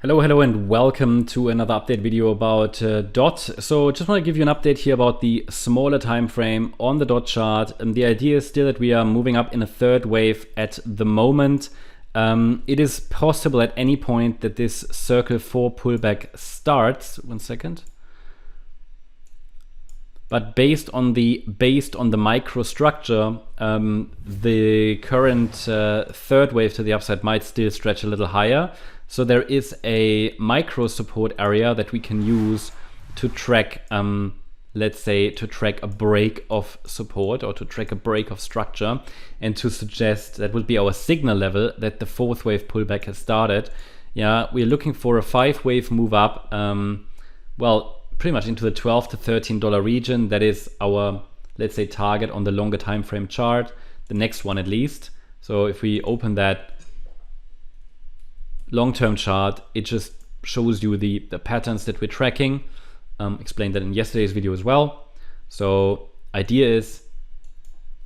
Hello and welcome to another update video about DOT. So just want to give you an update here about the smaller time frame on the DOT chart. And the idea is still that we are moving up in a third wave at the moment. It is possible at any point that this circle 4 pullback starts. One second. But based on the microstructure, the current third wave to the upside might still stretch a little higher. So there is a micro support area that we can use to track, let's say, to track a break of support or to track a break of structure, and to suggest that would be our signal level that the fourth wave pullback has started. Yeah, we're looking for a 5-wave move up. Well, pretty much into the $12 to $13 region. That is our, let's say, target on the longer time frame chart, the next one at least. So if we open that long-term chart, it just shows you the patterns that we're tracking. Explained that in yesterday's video as well. So idea is,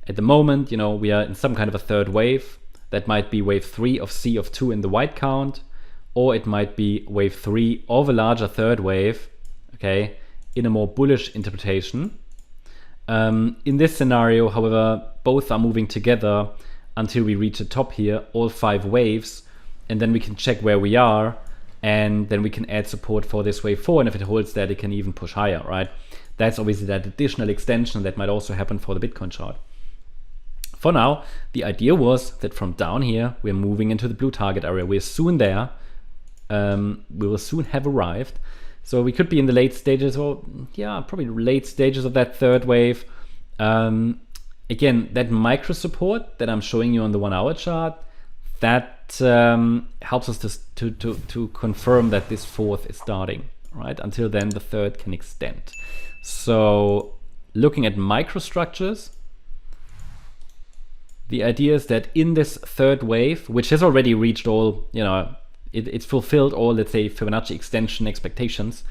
at the moment, you know, we are in some kind of a third wave. That might be wave 3 of C of 2 in the white count, or it might be wave 3 of a larger third wave, okay, in a more bullish interpretation. In this scenario, however, both are moving together until we reach the top here, all 5 waves, and then we can check where we are, and then we can add support for this wave 4, and if it holds that, it can even push higher, right? That's obviously that additional extension that might also happen for the Bitcoin chart. For now, the idea was that from down here, we're moving into the blue target area. We're soon there. We will soon have arrived. So we could be in the late stages, or yeah, probably late stages of that third wave. Again, that micro support that I'm showing you on the 1-hour chart, that helps us to confirm that this fourth is starting, right? Until then, the third can extend. So looking at microstructures, the idea is that in this third wave, which has already reached all, you know, it's fulfilled all, let's say, Fibonacci extension expectations,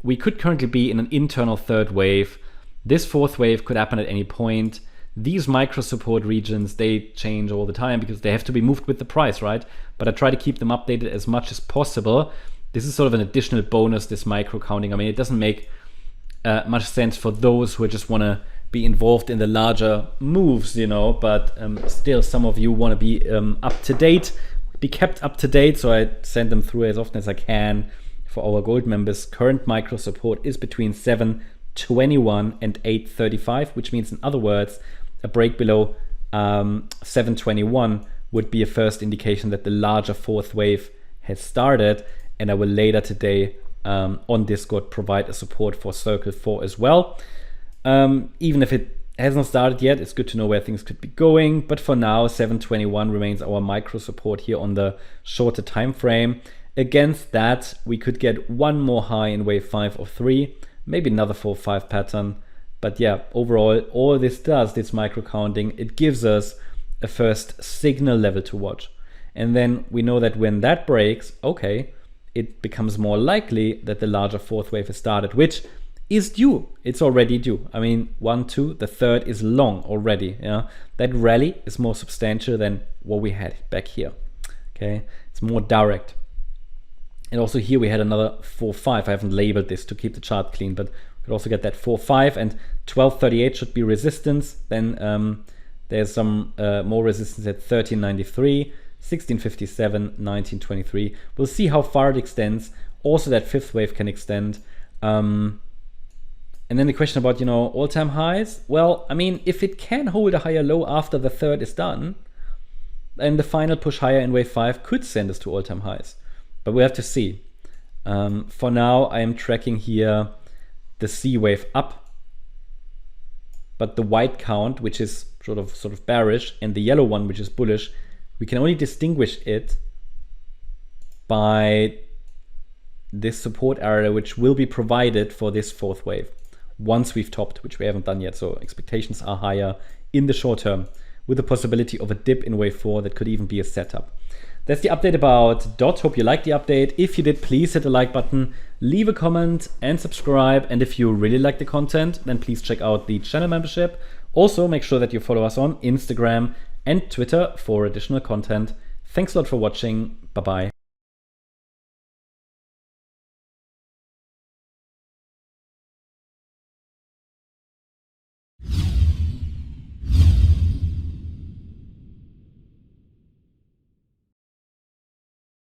we could currently be in an internal third wave. This fourth wave could happen at any point. These micro support regions, they change all the time because they have to be moved with the price, right? But I try to keep them updated as much as possible. This is sort of an additional bonus, this micro counting. I mean, it doesn't make much sense for those who just want to be involved in the larger moves, you know, but still some of you want to be up to date, be kept up to date. So I send them through as often as I can. For our gold members, current micro support is between 721 and 835, which means, in other words, a break below 721 would be a first indication that the larger fourth wave has started. And I will later today on Discord provide a support for circle 4 as well. Even if it hasn't started yet, it's good to know where things could be going. But for now, 721 remains our micro support here on the shorter time frame. Against that, we could get one more high in wave 5 of 3, maybe another 4-5 pattern. But yeah, overall, all this does, this micro counting, it gives us a first signal level to watch. And then we know that when that breaks, okay, it becomes more likely that the larger fourth wave has started, which is due. It's already due. I mean, 1, 2, the third is long already. Yeah, that rally is more substantial than what we had back here. Okay, it's more direct. And also here we had another 4-5. I haven't labeled this to keep the chart clean, but could also get that 4-5, and 1238 should be resistance. Then there's some more resistance at 1393, 1657, 1923. We'll see how far it extends. Also, that fifth wave can extend. And then the question about, you know, all-time highs. Well, I mean, if it can hold a higher low after the third is done, then the final push higher in wave 5 could send us to all-time highs. But we have to see. For now, I am tracking here the C wave up, but the white count, which is sort of bearish, and the yellow one, which is bullish, we can only distinguish it by this support area, which will be provided for this fourth wave once we've topped, which we haven't done yet. So expectations are higher in the short term, with the possibility of a dip in wave 4 that could even be a setup. That's the update about DOT. Hope you liked the update. If you did, please hit the like button, leave a comment and subscribe. And if you really like the content, then please check out the channel membership. Also, make sure that you follow us on Instagram and Twitter for additional content. Thanks a lot for watching. Bye-bye.